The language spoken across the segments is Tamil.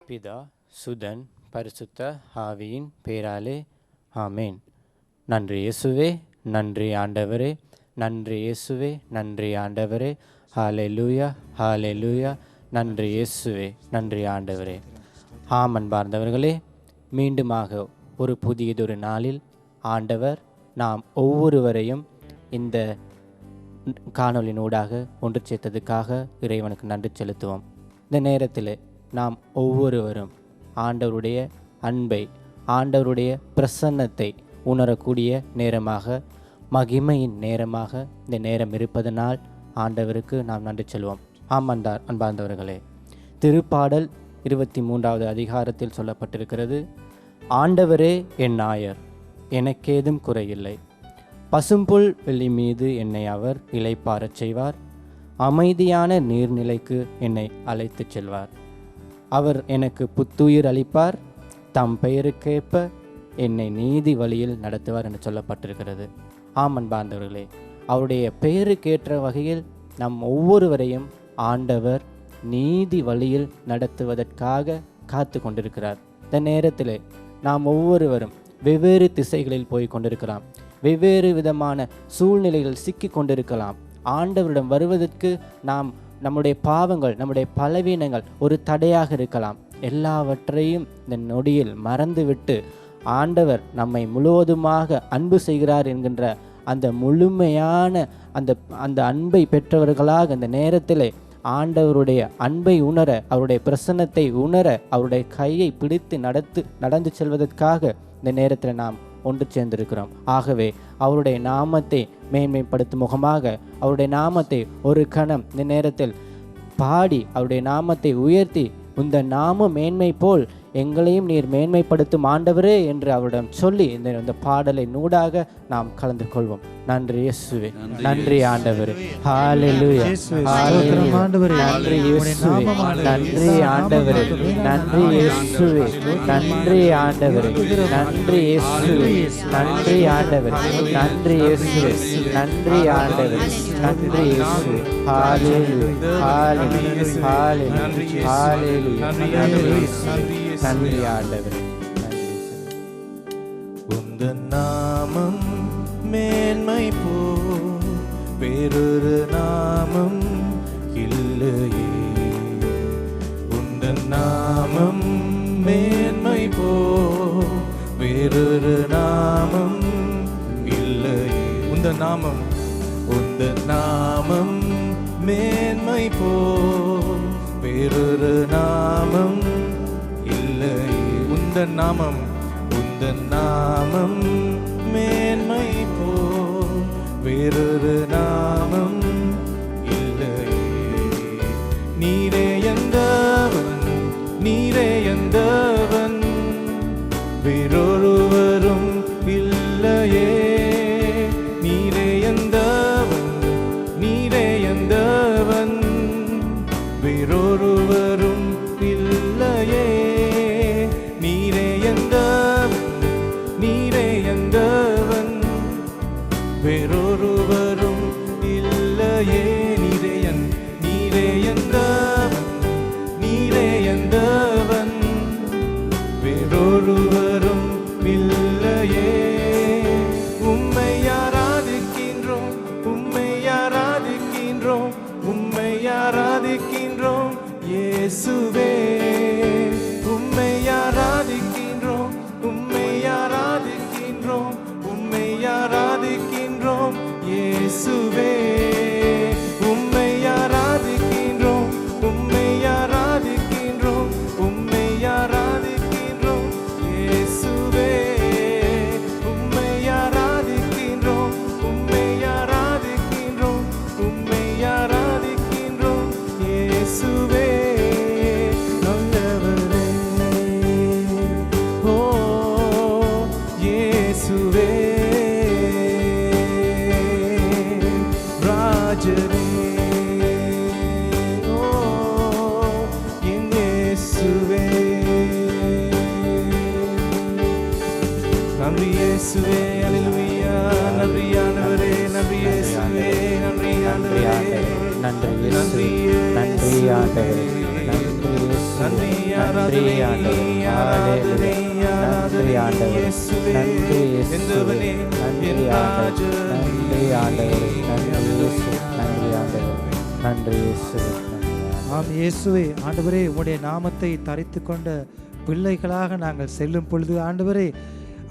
பிதா, சுதன், பரிசுத்த ஆவியின் பேராலே ஆமேன். நன்றி இயேசுவே, நன்றி ஆண்டவரே, நன்றி இயேசுவே, நன்றி ஆண்டவரே. ஹல்லேலூயா, ஹல்லேலூயா. நன்றி இயேசுவே, நன்றி ஆண்டவரே. ஆம் அன்பார்ந்தவர்களே, மீண்டுமாக ஒரு புதியதொரு நாளில் ஆண்டவர் நாம் ஒவ்வொருவரையும் இந்த காணொலியினூடாக ஒன்று சேர்த்ததுக்காக இறைவனுக்கு நன்றி செலுத்துவோம். இந்த நேரத்தில் நாம் ஒவ்வொருவரும் ஆண்டவருடைய அன்பை, ஆண்டவருடைய பிரசன்னத்தை உணரக்கூடிய நேரமாக, மகிமையின் நேரமாக இந்த நேரம் இருப்பதனால் ஆண்டவருக்கு நாம் நன்றி சொல்வோம். அன்பார்ந்தவர்களே, திருப்பாடல் 23வது அதிகாரத்தில் சொல்லப்பட்டிருக்கிறது, ஆண்டவரே என் நாயர், எனக்கேதும் குறையில்லை. பசும்புல் வெளி மீது என்னை அவர் இளைப்பாறச் செய்வார், அமைதியான நீர்நிலைக்கு என்னை அழைத்துச் செல்வார். அவர் எனக்கு புத்துயிர் அளிப்பார், தம் பெயருக்கேற்ப என்னை நீதி வழியில் நடத்துவார் என்று சொல்லப்பட்டிருக்கிறது. அன்பார்ந்தவர்களே, அவருடைய பெயருக்கேற்ற வகையில் நம் ஒவ்வொருவரையும் ஆண்டவர் நீதி வழியில் நடத்துவதற்காக காத்து கொண்டிருக்கிறார். இந்த நேரத்தில் நாம் ஒவ்வொருவரும் வெவ்வேறு திசைகளில் போய் கொண்டிருக்கலாம், வெவ்வேறு விதமான சூழ்நிலைகள் சிக்கி கொண்டிருக்கலாம். ஆண்டவரிடம் வருவதற்கு நம்முடைய பாவங்கள், நம்முடைய பலவீனங்கள் ஒரு தடையாக இருக்கலாம். எல்லாவற்றையும் இந்த நொடியில் மறந்துவிட்டு ஆண்டவர் நம்மை முழுவதுமாக அன்பு செய்கிறார் என்கின்ற அந்த முழுமையான அந்த அன்பை பெற்றவர்களாக இந்த நேரத்தில் ஆண்டவருடைய அன்பை உணர, அவருடைய பிரசன்னத்தை உணர, அவருடைய கையை பிடித்து நடந்து செல்வதற்காக இந்த நேரத்தில் நாம் ஒன்று சேர்ந்திருக்கிறோம். ஆகவே அவருடைய நாமத்தை மேன்மைப்படுத்தும் முகமாக அவருடைய நாமத்தை ஒரு கணம் இந்த நேரத்தில் பாடி, அவருடைய நாமத்தை உயர்த்தி, இந்த நாம மேன்மை போல் எங்களையும் நீர் மேன்மைப்படுத்தும் ஆண்டவரே என்று அவரிடம் சொல்லி இந்த பாடலை நூடாக நாம் கலந்து கொள்வோம். நன்றி இயேசுவே, நன்றி ஆண்டவரே. ஹல்லேலூயா, ஹல்லேலூயா. நன்றி இயேசுவே, நன்றி ஆண்டவரே, நன்றி இயேசுவே, நன்றி ஆண்டவரே, நன்றி இயேசுவே, நன்றி ஆண்டவரே, நன்றி இயேசுவே, நன்றி ஆண்டவரே, நன்றி இயேசுவே. ஹல்லேலூயா, ஹல்லேலூயா, ஹல்லேலூயா, ஹல்லேலூயா. நன்றி இயேசுவே, நன்றி ஆண்டவரே. உந்தன் நாமம் மேன்மை போ வேறொரு நாமம் இல்லையே. உந்தன் நாமம் மேன்மை போ வேறொரு நாமம் இல்லையே. உந்தன் நாமம், உந்தன் நாமம் மேன்மை போ வேறொரு நாமம் இல்லையே. உந்தன் நாமம், உந்தன் நாமம் மேன்மை போ வேறொரு நாமம் இல்லையே. நீரே எந்தவன், நீரே எந்தவன், வேறொருவரும் இல்லையே. நீரே எந்தவன், நீரே எந்தவன், வேறொருவரும் இல்லையே. நீரே எந்தவன், நீரே எந்தவன், வேறொருவரும் இல்லையே. நீரே எந்தவன், நீரே எந்தவன், வேறொருவரும் இல்லையே. உம்மை ஆராதிக்கின்றோம், உம்மை ஆராதிக்கின்றோம், உம்மை ஆராதிக்கின்றோம் இயேசுவே. உம்மை ஆராதிக்கின்றோம், உம்மை ஆராதிக்கின்றோம், உம்மை ஆராதிக்கின்றோம் இயேசுவே. உம்மை ஆராதிக்கின்றோம், உம்மை ஆராதிக்கின்றோம், உம்மை ஆராதிக்கின்றோம் இயேசுவே. உம்மை ஆராதிக்கின்றோம், உம்மை ஆராதிக்கின்றோம், உம்மை ஆராதிக்கின்றோம் இயேசுவே. நல்லவரே, ஓ இயேசுவே. ராஜரே, ஓ என் இயேசுவே. நன்றி இயேசுவே, அல்லேலூயா. நன்றி ஆண்டவரே, நன்றி இயேசுவே, நன்றி ஆண்டவரே, நன்றி இயேசுவே, நன்றி ஆண்டவரே, நன்றி இயேசுவே. நன்றி நன்றி ஆராதனை ஆண்டவரே. ஆராதனை நன்றி ஆண்டவரே. இயேசுவே நன்றி இயேசுவே. என்றவனே நன்றி என் ஆண்டவரே. நன்றி ஆண்டவரே. நன்றி இயேசுவே. நன்றி ஆண்டவரே. நன்றி இயேசுவே. ஆம் இயேசுவே. ஆண்டவரே, உம்முடைய நாமத்தை தரித்து கொண்ட பிள்ளைகளாக நாங்கள் செல்லும் பொழுது ஆண்டவரே,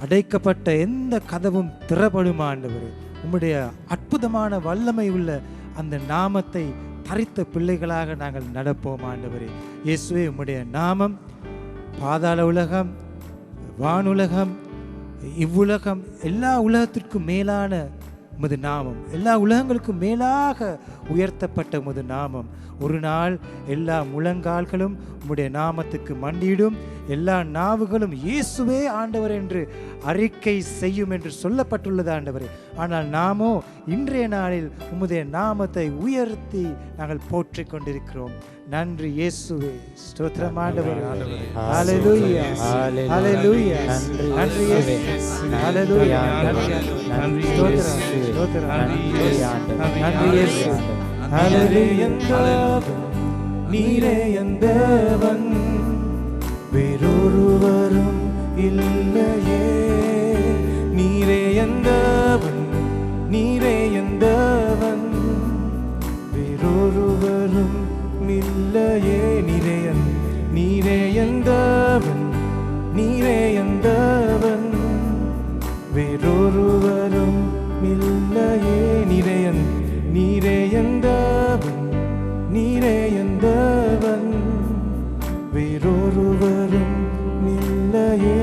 அடைக்கப்பட்ட எந்த கதவும் திறப்படும் ஆண்டவரே. உம்முடைய அற்புதமான வல்லமை உள்ள அந்த நாமத்தை தரித்த பிள்ளைகளாக நாங்கள் நடப்போம் ஆண்டவரே. இயேசுவே, உம்முடைய நாமம் பாதாள உலகம், வானுலகம், இவ்வுலகம், எல்லா உலகத்திற்கும் மேலான உமது நாமம், எல்லா உலகங்களுக்கும் மேலாக உயர்த்தப்பட்ட உமது நாமம். ஒரு நாள் எல்லா முழங்கால்களும் உம்முடைய நாமத்துக்கு மண்டியிடும், எல்லா நாவுகளும் இயேசுவே ஆண்டவர் என்று அறிக்கை செய்யும் என்று சொல்லப்பட்டுள்ளது ஆண்டவரே. ஆனால் நாமோ இன்றைய நாளில் உம்முடைய நாமத்தை உயர்த்தி நாங்கள் போற்றிக் கொண்டிருக்கிறோம். நன்றி இயேசுவே. ஸ்தோத்திரம் ஆண்டவரே. ஹல்லேலூயா, ஹல்லேலூயா. நன்றி இயேசுவே. ஹல்லேலூயா. நன்றி ஸ்தோத்திரம், ஸ்தோத்திரம். நன்றி இயேசுவே. ஹல்லேலூயா. நீரே எந்தவன், வேறொருவரும் இல்லையே. நீரே எந்தவன், நீரே எந்தவன், வேறொருவரும் இல்லையே. நீரே எந்தவன், நீரே எந்தவன், வேறொருவரும் இல்லையே. நீரே எந்தவன், நீரே எந்தவன், வேறொருவரும் இல்லையே.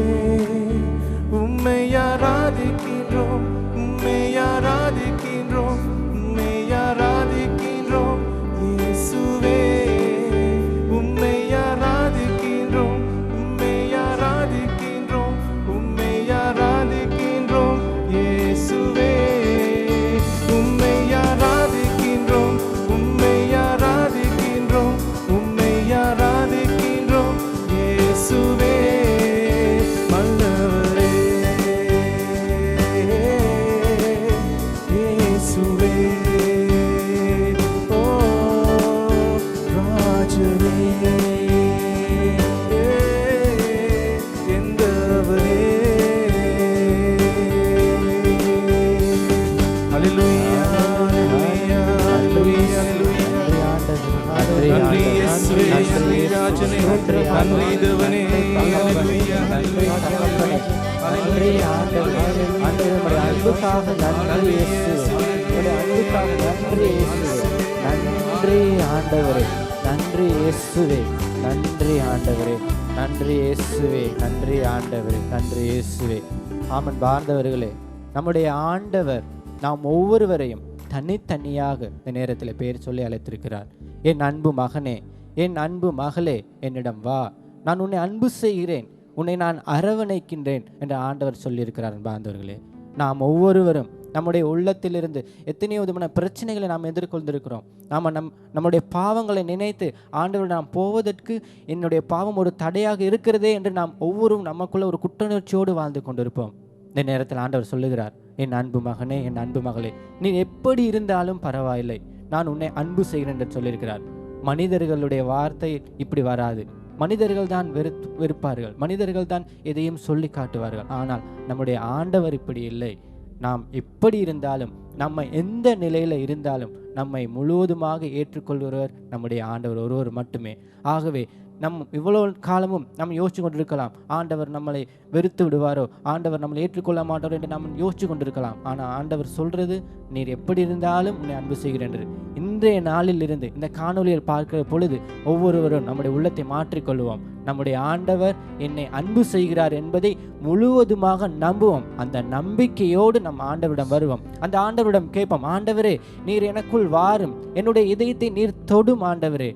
உம்மை ஆராதிக்கின்றோம், உம்மை ஆராதிக்கின்றோம், உம்மை ஆராதிக்கின்றோம் இயேசுவே. உம்மை ஆராதிக்கின்றோம், உம்மை ஆராதிக்கின்றோம், உம்மை ஆராதிக்கின்றோம் இயேசுவே. உம்மை ஆராதிக்கின்றோம், உம்மை ஆராதிக்கின்றோம், உம்மை ஆராதிக்கின்றோம் இயேசுவே. மன்னவரே இயேசுவே. ஓ ராஜனே எந்தவரே. ஹல்லேலூயா, ஹல்லேலூயா, ஹல்லேலூயா, ஹல்லேலூயா. நன்றி இயேசுவே, நன்றி ராஜனே, நன்றி தேவனே. ஹல்லேலூயா, ஹல்லேலூயா, நன்றி ஆண்டவரே. ஆண்டவரே, உம்முடைய அன்புக்காக நன்றி இயேசுவே. உம்முடைய அன்புக்காக நன்றி இயேசுவே. நன்றி ஆண்டவரே. நன்றி இயேசுவே. நன்றி ஆண்டவரே. நன்றி இயேசுவே. நன்றி ஆண்டவரே. நன்றி இயேசுவே. ஆமன் பார்ந்தவர்களே, நம்முடைய ஆண்டவர் நாம் ஒவ்வொருவரையும் தனித்தனியாக இந்த நேரத்தில் பேர் சொல்லி அழைத்திருக்கிறார். என் அன்பு மகனே, என் அன்பு மகளே, என்னிடம் வா, நான் உன்னை அன்பு செய்கிறேன், உன்னை நான் அரவணைக்கின்றேன் என்று ஆண்டவர் சொல்லியிருக்கிறார். பார்ந்தவர்களே, நாம் ஒவ்வொருவரும் நம்முடைய உள்ளத்திலிருந்து எத்தனையோ விதமான பிரச்சனைகளை நாம் எதிர்கொண்டிருக்கிறோம். நம்முடைய பாவங்களை நினைத்து ஆண்டவர் நாம் போவதற்கு என்னுடைய பாவம் ஒரு தடையாக இருக்கிறதே என்று நாம் ஒவ்வொருவரும் நமக்குள்ள ஒரு குற்றணர்ச்சியோடு வாழ்ந்து கொண்டிருப்போம். இந்த நேரத்தில் ஆண்டவர் சொல்லுகிறார், என் அன்பு மகனே, என் அன்பு மகளே, நீ எப்படி இருந்தாலும் பரவாயில்லை, நான் உன்னை அன்பு செய்கிறேன் என்று சொல்லியிருக்கிறார். மனிதர்களுடைய வார்த்தை இப்படி வராது. மனிதர்கள் தான் வெறுப்பார்கள், மனிதர்கள் தான் எதையும் சொல்லி காட்டுவார்கள். ஆனால் நம்முடைய ஆண்டவர் இப்படி இல்லை. நாம் எப்படி இருந்தாலும், நம்ம எந்த நிலையில் இருந்தாலும் நம்மை முழுவதுமாக ஏற்றுக்கொள்கிறவர் நம்முடைய ஆண்டவர் ஒருவர் மட்டுமே. ஆகவே இவ்வளோ காலமும் நம்ம யோசிச்சு கொண்டிருக்கலாம், ஆண்டவர் நம்மளை வெறுத்து விடுவாரோ, ஆண்டவர் நம்மளை ஏற்றுக்கொள்ள மாட்டாரோ என்று நம்ம யோசிச்சு கொண்டிருக்கலாம். ஆனால் ஆண்டவர் சொல்கிறது, நீர் எப்படி இருந்தாலும் உன்னை அன்பு செய்கிறேன். இன்றைய நாளில் இருந்து இந்த காணொலியில் பார்க்கிற பொழுது ஒவ்வொருவரும் நம்முடைய உள்ளத்தை மாற்றிக்கொள்வோம். நம்முடைய ஆண்டவர் என்னை அன்பு செய்கிறார் என்பதை முழுவதுமாக நம்புவோம். அந்த நம்பிக்கையோடு நம் ஆண்டவரிடம் வருவோம். அந்த ஆண்டவரிடம் கேட்போம், ஆண்டவரே, நீர் எனக்குள் வாரும், என்னுடைய இதயத்தை நீர் தொடும் ஆண்டவரே,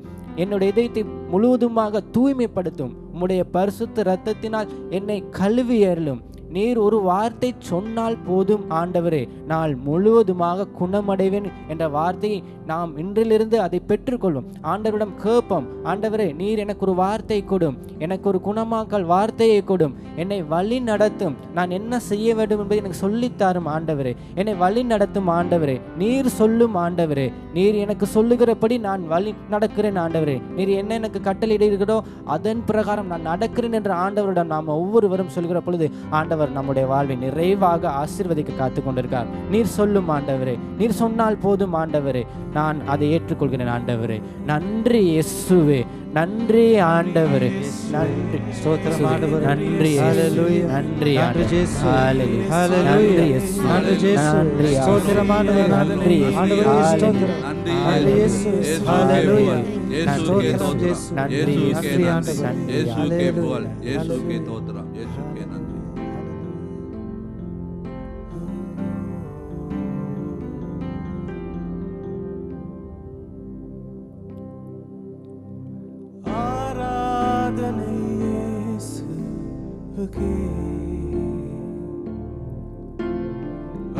என்னுடைய இதயத்தை முழுவதுமாக தூய்மைப்படுத்தும், உம்முடைய பரிசுத்த இரத்தத்தினால் என்னை கழுவி அருளும், நீர் ஒரு வார்த்தை சொன்னால் போதும் ஆண்டவரே, நான் முழுவதுமாக குணமடைவேன் என்ற வார்த்தையை நாம் இன்றிலிருந்து அதை பெற்றுக்கொள்வோம். ஆண்டவரிடம் கேட்போம், ஆண்டவரே நீர் எனக்கு ஒரு வார்த்தை கொடும், எனக்கு ஒரு குணமாக்கல் வார்த்தையை கொடும், என்னை வழி நடத்தும், நான் என்ன செய்ய வேண்டும் என்பதை எனக்கு சொல்லித்தாரும் ஆண்டவரே, என்னை வழி நடத்தும் ஆண்டவரே, நீர் சொல்லும் ஆண்டவரே, நீர் எனக்கு சொல்லுகிறபடி நான் வழி நடக்கிறேன் ஆண்டவரே, நீர் என்ன எனக்கு கட்டளையிடுகிறோ அதன் பிரகாரம் நான் நடக்கிறேன் என்ற ஆண்டவரிடம் நாம் ஒவ்வொருவரும் சொல்கிற பொழுது ஆண்டவர் நம்முடைய வாழ்வை நிறைவாக ஆசீர்வதிக்க காத்து கொண்டிருக்கார். நீர் சொல்லும் ஆண்டவரே, நீர் சொன்னால் போதும் ஆண்டவரே, நான் அதை ஏற்றுக்கொள்கிறேன் ஆண்டவரே. நன்றி இயேசுவே, நன்றி ஆண்டவரே, நன்றி ஸ்தோத்திரம் ஆண்டவரே, நன்றி ஹalleluya, நன்றி இயேசு, ஹalleluya, நன்றி இயேசு, நன்றி இயேசு, ஸ்தோத்திரம் ஆண்டவரே, நன்றி ஆண்டவரே, ஸ்தோத்திரம், நன்றி இயேசு, ஹalleluya, ஸ்தோத்திரம் இயேசு, நன்றி நன்றி ஆண்டவரே, இயேசுக்கே புகழ், இயேசுக்கே ஸ்தோத்திரம், இயேசுக்கே நன்றி. ஆராதனை இயேசுவுக்கே,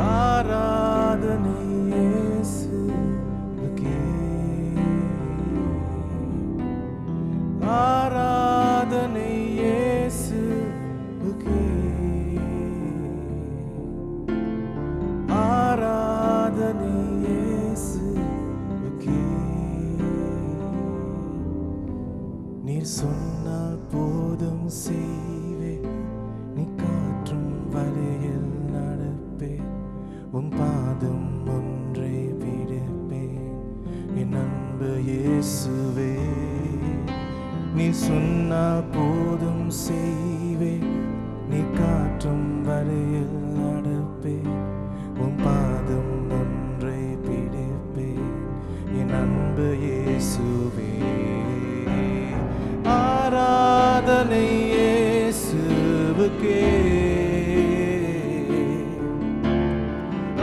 ஆராதனை இயேசுவுக்கே, ஆராதனை இயேசுவுக்கே, ஆராதனை இயேசுவுக்கே. நீர் சொன்னால் போதும் செய்வே, நீ காற்றும் வழியில் நடப்பே, உன் பாதம் ஒன்றை விடுப்பேன் என் அன்பு இயேசுவே. நீ சொன்னால் போதும் செய்வே, நீ காற்றும் வழியில் நடப்பே, உன் பாதம் ஒன்றை பிடிப்பேன் என் அன்பு இயேசுவே. ஆராதனை இயேசுவுக்கே,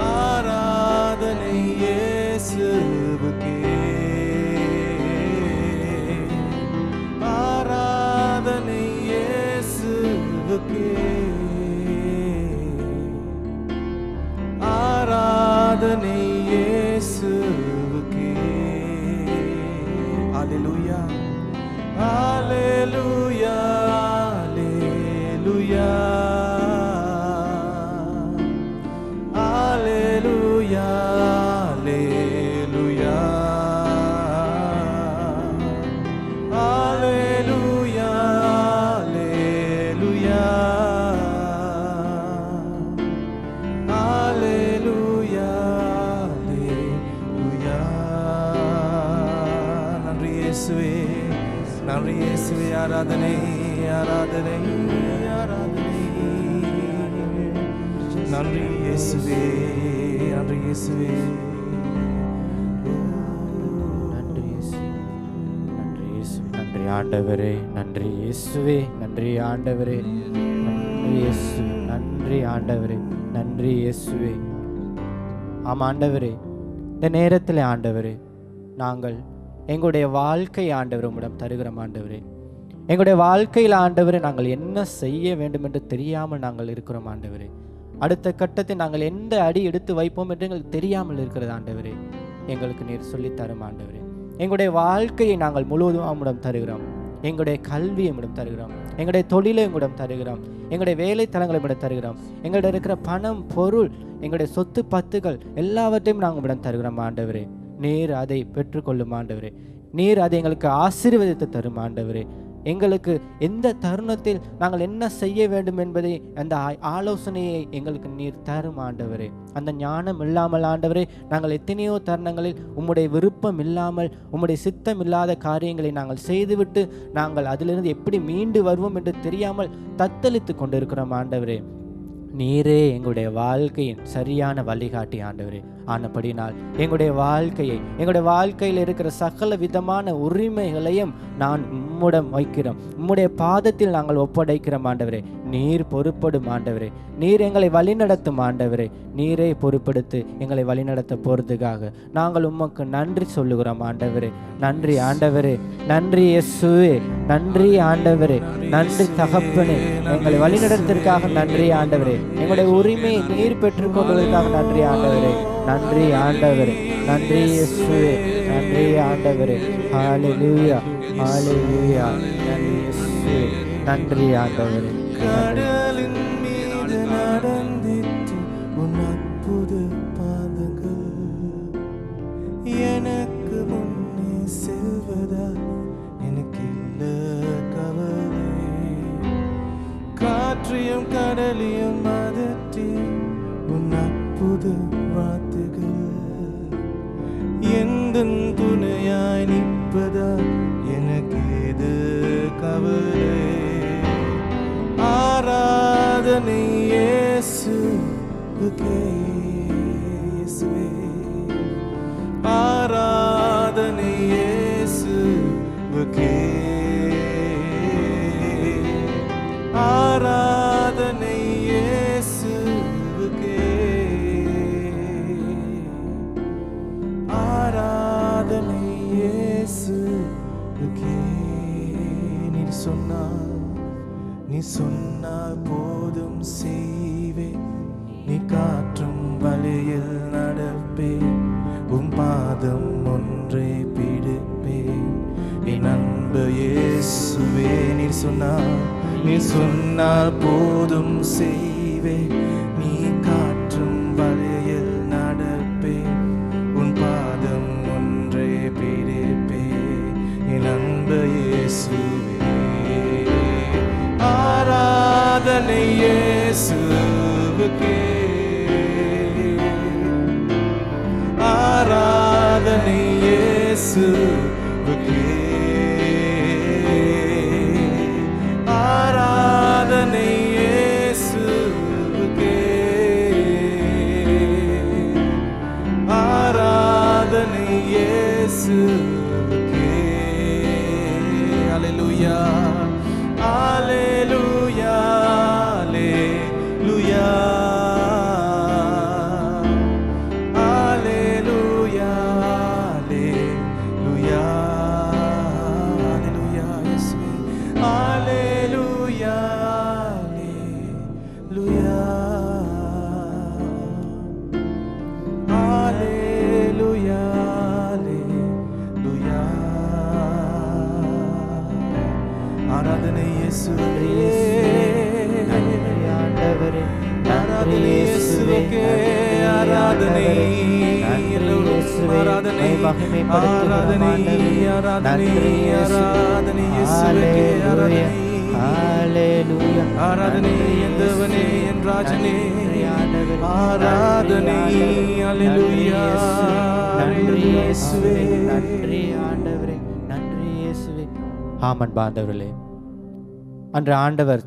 ஆராதனை இயேசுவுக்கே, ஆராதனை இயேசுவுக்கே, ஆராதனை இயேசுவுக்கே. ஹalleluya, ஹalleluya, ஹalleluya, ஹalleluya, ஹalleluya, ஹalleluya, ஹalleluya, ஹalleluya, ஹalleluya. நன்றி இயேசுவே, நன்றி இயேசுவே, ஆராதனை, ஆராதனை, ஆராதனை. நன்றி இயேசுவே, நன்றி இயேசுவே. நன்றி இயேசு, நன்றி இயேசு, நன்றி ஆண்டவரே, நன்றி இயேசுவே, நன்றி ஆண்டவரே, நன்றி இயேசு, நன்றி ஆண்டவரே, நன்றி இயேசுவே. ஆமாம் ஆண்டவரே, இந்த நேரத்தில் ஆண்டவரே நாங்கள் எங்களுடைய வாழ்க்கை ஆண்டவர் உம்மிடம் தருகிறோம் ஆண்டவரே. எங்களுடைய வாழ்க்கையில் ஆண்டவரே நாங்கள் என்ன செய்ய வேண்டும் என்று தெரியாமல் நாங்கள் இருக்கிறோம் ஆண்டவரே. அடுத்த கட்டத்தை நாங்கள் எந்த அடி எடுத்து வைப்போம் என்று எங்களுக்கு தெரியாமல் இருக்கிறது ஆண்டவரே. எங்களுக்கு நீர் சொல்லித்தரும் ஆண்டவரே. எங்களுடைய வாழ்க்கையை நாங்கள் முழுவதும் உம்மிடம் தருகிறோம். எங்களுடைய கல்வியை உம்மிடம் தருகிறோம், எங்களுடைய தொழிலை உம்மிடம் தருகிறோம், எங்களுடைய வேலை தலங்களை உம்மிடம் தருகிறோம், எங்களுடைய இருக்கிற பணம் பொருள் எங்களுடைய சொத்து பத்துகள் எல்லாவற்றையும் நாங்கள் உம்மிடம் தருகிறோம் ஆண்டவரே. நீர் அதை பெற்றுக்கொள்ளும் ஆண்டவரே. நீர் அதை எங்களுக்கு ஆசீர்வதித்து தரும் ஆண்டவரே. எங்களுக்கு எந்த தருணத்தில் நாங்கள் என்ன செய்ய வேண்டும் என்பதை அந்த ஆலோசனையை எங்களுக்கு நீர் தரும் ஆண்டவரே. அந்த ஞானம் இல்லாமல் ஆண்டவரே நாங்கள் எத்தனையோ தருணங்களில் உம்முடைய விருப்பம் இல்லாமல் உம்முடைய சித்தம் இல்லாத காரியங்களை நாங்கள் செய்துவிட்டு நாங்கள் அதிலிருந்து எப்படி மீண்டு வருவோம் என்று தெரியாமல் தத்தளித்து கொண்டிருக்கிறோம் ஆண்டவரே. நீரே எங்களுடைய வாழ்க்கையின் சரியான வழிகாட்டி ஆண்டவரே. ஆனபடினால் எங்களுடைய வாழ்க்கையை, எங்களுடைய வாழ்க்கையில் இருக்கிற சகல விதமான உரிமைகளையும் நான் உம்முடன் வைக்கிறோம், உம்முடைய பாதத்தில் நாங்கள் ஒப்படைக்கிறோம் ஆண்டவரே. நீர் பொறுப்படும் ஆண்டவரே. நீர் எங்களை வழிநடத்தும் ஆண்டவரே. நீரே பொறுப்படுத்து எங்களை வழிநடத்த போறதுக்காக நாங்கள் உமக்கு நன்றி சொல்லுகிறோம் ஆண்டவரே. நன்றி ஆண்டவரே, நன்றி இயேசுவே, நன்றி ஆண்டவரே, நன்றி தகப்பனே, எங்களை வழிநடத்திற்காக நன்றி ஆண்டவரே, எங்களுடைய உரிமையை நீர் பெற்றுக் கொண்டதற்காக நன்றி ஆண்டவரே, நன்றி ஆண்டவரே, நன்றி இயேசுவே, நன்றி ஆண்டவரே. ஹalleluya ஹalleluya, நன்றி இயேசுவே, நன்றி ஆண்டவரே. கடலின் மீது நடந்திட்டு உன் அற்புத பாதங்கள் எனக்கு முன்னே செல்வதா எனக்கு இல்ல கவலை. காற்றையும் கடலையும் அதட்டி உன் அற்புத வார்த்தைகள் எந்த துணையாய் நிற்பதா எனக்கு ஏது கவலை. ஆராதனை இயேசுவுக்கே, இயேசுவே, ஆராதனை இயேசுவுக்கே, ஆராதனை இயேசுவுக்கே, ஆராதனை இயேசுவுக்கே. நீ சொன்னால் போதும் செய்வே, நீ காற்றும் வழியில் நடப்பே, உன் பாதம் ஒன்றை பிடிப்பே. என் அன்பு இயேசுவே, நீ சொன்னால் போதும் செய்வே, நீ காற்றும் வழியில் நடப்பே, உன் பாதம் ஒன்றை பிடிப்பே. என் அன்பு இயேசுவே, ஆராதனை இயேசுவுக்கே, ஆராதனை இயேசுவுக்கே, ஆராதனை இயேசுவுக்கே, ஆராதனை இயேசுவுக்கே. அல்லேலூயா Alleluia, Alleluia, Alleluia, Alleluia, Alleluia, Yeswe, Alleluia, Alleluia, Alleluia, Alleluia. ஆராதனை இயேசுவே, நன்றி ஆண்டவரே, ஆராதனை இயேசுவுக்கே, ஆராதனை, ஆராதனை, ஆராதனை, ஆராதனை, ஆராதனை இயேசுவுக்கே, ஆராதனை, ஹalleluya, ஆராதனை எந்தவனே என் ராஜனே, ஆராதனை, அல்லேலூயா, நன்றி இயேசுவே, நன்றி ஆண்டவரே, நன்றி இயேசுவே. ஆமன் பாண்டவர்களே, அன்று ஆண்டவர்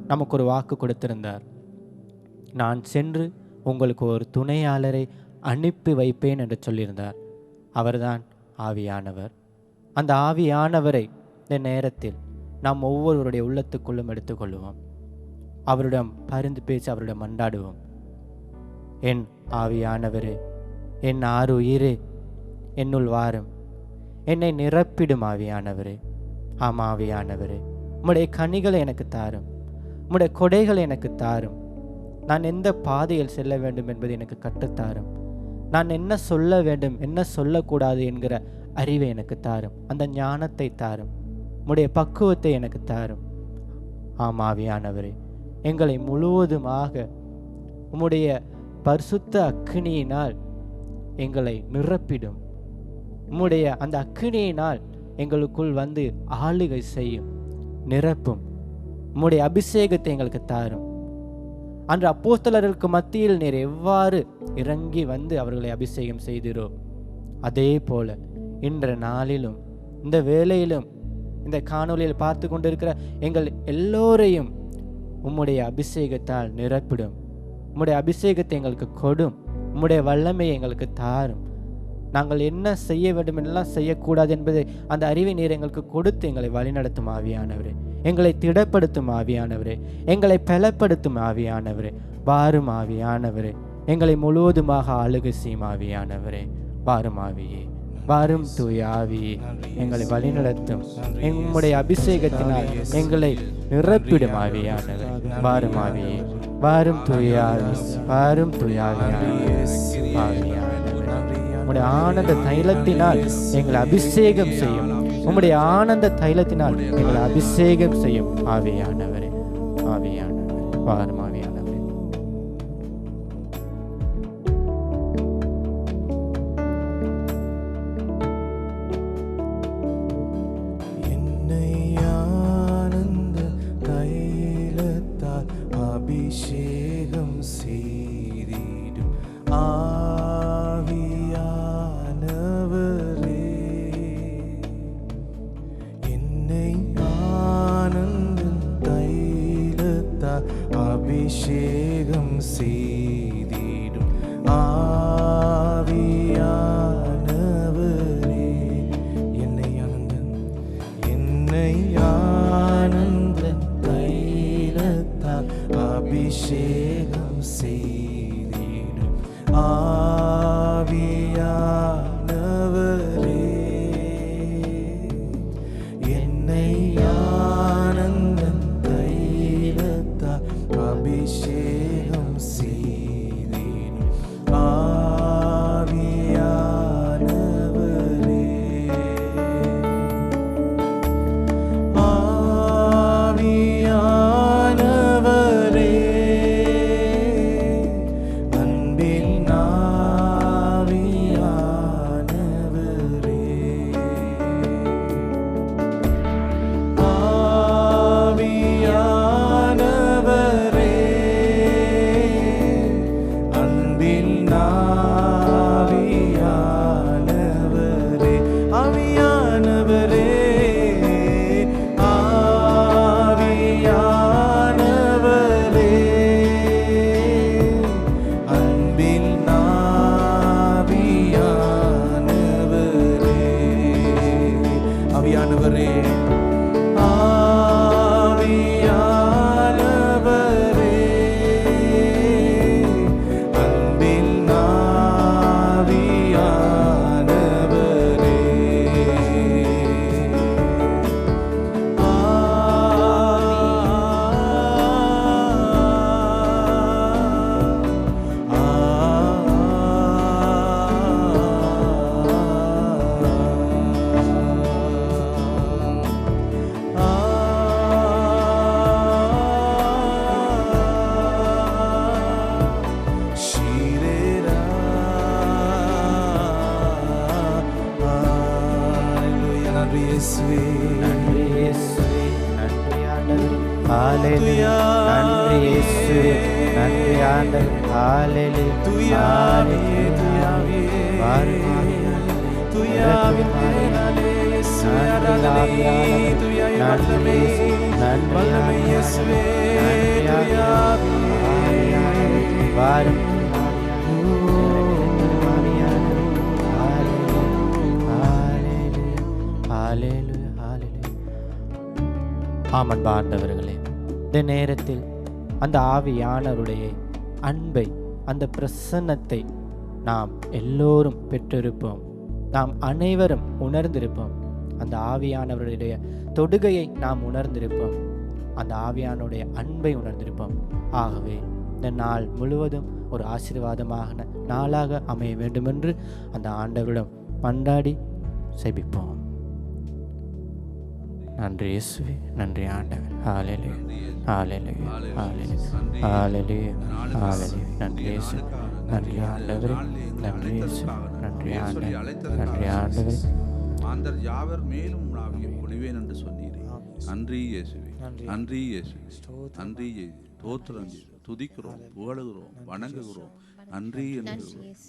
நமக்கு ஒரு வாக்கு கொடுத்திருந்தார். நான் சென்று உங்களுக்கு ஒரு துணையாளரை அனுப்பி வைப்பேன் என்று சொல்லியிருந்தார். அவர்தான் ஆவியானவர். அந்த ஆவியானவரை இந்த நேரத்தில் நாம் ஒவ்வொருவருடைய உள்ளத்துக்குள்ளும் எடுத்துக்கொள்வோம். அவரிடம் பரிந்து பேசி அவரிடம் மன்றாடுவோம். என் ஆவியானவரே, என் ஆருயிரே, என்னுள் வாரும், என்னை நிரப்பிடும் ஆவியானவரே. ஆம் ஆவியானவரே, உம்முடைய கனிகளை எனக்கு தாரும், உம்முடைய கொடைகளை எனக்கு தாரும். நான் எந்த பாதையில் செல்ல வேண்டும் என்பதை எனக்கு கற்றுத்தாரும். நான் என்ன சொல்ல வேண்டும், என்ன சொல்லக்கூடாது என்கிற அறிவை எனக்கு தாரும். அந்த ஞானத்தை தாரும். உம்முடைய பக்குவத்தை எனக்கு தாரும். ஆம் ஆவியானவரே, எங்களை முழுவதுமாக உம்முடைய பரிசுத்த அக்கினியினால் எங்களை நிரப்பிடும். உம்முடைய அந்த அக்கினியினால் எங்களுக்குள் வந்து ஆளுகை செய்யும், நிரப்பும். உம்முடைய அபிஷேகத்தை எங்களுக்கு தாரும். அன்று அப்போஸ்தலர்களுக்கு மத்தியில் நீர் எவ்வாறு இறங்கி வந்து அவர்களை அபிஷேகம் செய்தீரோ, அதே போல இன்ற நாளிலும் இந்த வேளையிலும் இந்த காணொலியில் பார்த்து கொண்டிருக்கிற எங்கள் எல்லோரையும் உம்முடைய அபிஷேகத்தால் நிரப்பிடும். உம்முடைய அபிஷேகத்தை எங்களுக்கு கொடும். உம்முடைய வல்லமையை எங்களுக்கு தாரும். நாங்கள் என்ன செய்ய வேண்டும் என்னெல்லாம் செய்யக்கூடாது என்பதை அந்த அறிவை நீர் எங்களுக்கு கொடுத்து எங்களை வழிநடத்தும் ஆவியானவரே. எங்களை திடப்படுத்தும் ஆவியானவரே. எங்களை பலப்படுத்தும் ஆவியானவரே. வாரும் ஆவியானவரே, எங்களை முழுவதுமாக ஆளுகை செய்யும் ஆவியானவரே. வாரும் ஆவியே. வாரும் தூய ஆவியே எங்களை வழிநடத்தும். உம்முடைய அபிஷேகத்தினால் எங்களை நிரப்பிடும் ஆவியானவர். வாரும் ஆவியே, வாரும் தூய ஆவி, வாரும் தூய ஆவியானவர். உம்முடைய ஆனந்த தைலத்தினால் எங்களை அபிஷேகம் செய்யும். உம்முடைய ஆனந்த தைலத்தினால் எங்களை அபிஷேகம் செய்யும் ஆவியானவரே, ஆவியானவரே, வாரும் ஆவியானவரே. அபிஷேகம் செய்திடும் ஆவியானவரே, என்னை ஆனந்த தைலத்தால் அபிஷேகம் செய்திடும் ஆவியானவரே, என்னை ஆனந்த தைலத்தால் அபிஷேகம் செய்திடும் ஆவியானவரே, என்னை ஆனந்த தைலத்தால் அபிஷேகம் செய்திடும் ஆவியானவரே, ஆவியானவரே, அன்பின் ஆவியானவரே, ஆவியானவரே, அன்பின் ஆவியானவரே, ஆவியானவரே, ஆவியானவரே, அன்பின் ஆவியானவரே, ஆவியானவரே, ஆவியானவரே, அன்பின் ஆவியானவரே, ஷீரேரா, ஹalleluya, நன்றி இயேசுவே, நன்றி இயேசுவே, நன்றி ஆண்டவரே, ஹalleluya, நன்றி இயேசுவே, நன்றி ஆண்டவரே, ஹalleluya, துயாவே, துயாவே, வாரும் ஆவியானவரே, துயாவே, இயேசுவே, ஆராதனை, துயாவே, வல்லமை, வல்லமை இயேசுவே, துயாவே, வாரும் ஆமன் ஆண்டவர்களே, இந்த நேரத்தில் அந்த ஆவியானவருடைய அன்பை, அந்த பிரசன்னத்தை நாம் எல்லோரும் பெற்றிருப்போம். நாம் அனைவரும் உணர்ந்திருப்போம். அந்த ஆவியானவருடைய தொடுகையை நாம் உணர்ந்திருப்போம். அந்த ஆவியானுடைய அன்பை உணர்ந்திருப்போம். ஆகவே இந்த நாள் முழுவதும் ஒரு ஆசீர்வாதமான நாளாக அமைய வேண்டுமென்று அந்த ஆண்டவரிடம் மன்றாடி செபிப்போம். நன்றி இயேசுவே, நன்றி ஆண்டவர். ஹalleluya, ஹalleluya, ஹalleluya, ஹalleluya, ஹalleluya. நன்றி இயேசு, நன்றி ஆண்டவரே, நன்றி இயேசு, நன்றி ஆண்டவரே, நன்றி ஆண்டவரே. மாந்தர் யாவர் மேலும் ஆவியை பொழிவேன் என்று சொன்னீரே. நன்றி இயேசுவே, நன்றி இயேசுவே, நன்றி தோத்திரம் துதிக்கிறோம், புகழுகிறோம், வணங்குகிறோம். நன்றி என்று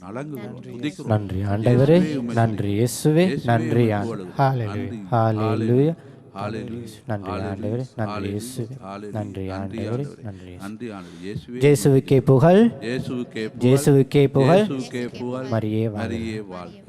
நலங்குகிறோம், துதிக்கிறோம். நன்றி ஆண்டவரே, நன்றி இயேசுவே, நன்றி ஆண்டவரே. ஹalleluya, ஹalleluya, நன்றி ஆண்டவரே, நன்றி இயேசுவே, நன்றி ஆண்டவரே, நன்றி நன்றி ஆண்டவரே. இயேசுவே, இயேசுவுக்கே புகழ், இயேசுவுக்கே இயேசுவுக்கே புகழ், இயேசுவுக்கே புகழ். மரியே வாழ்க. மரியே வாழ்க.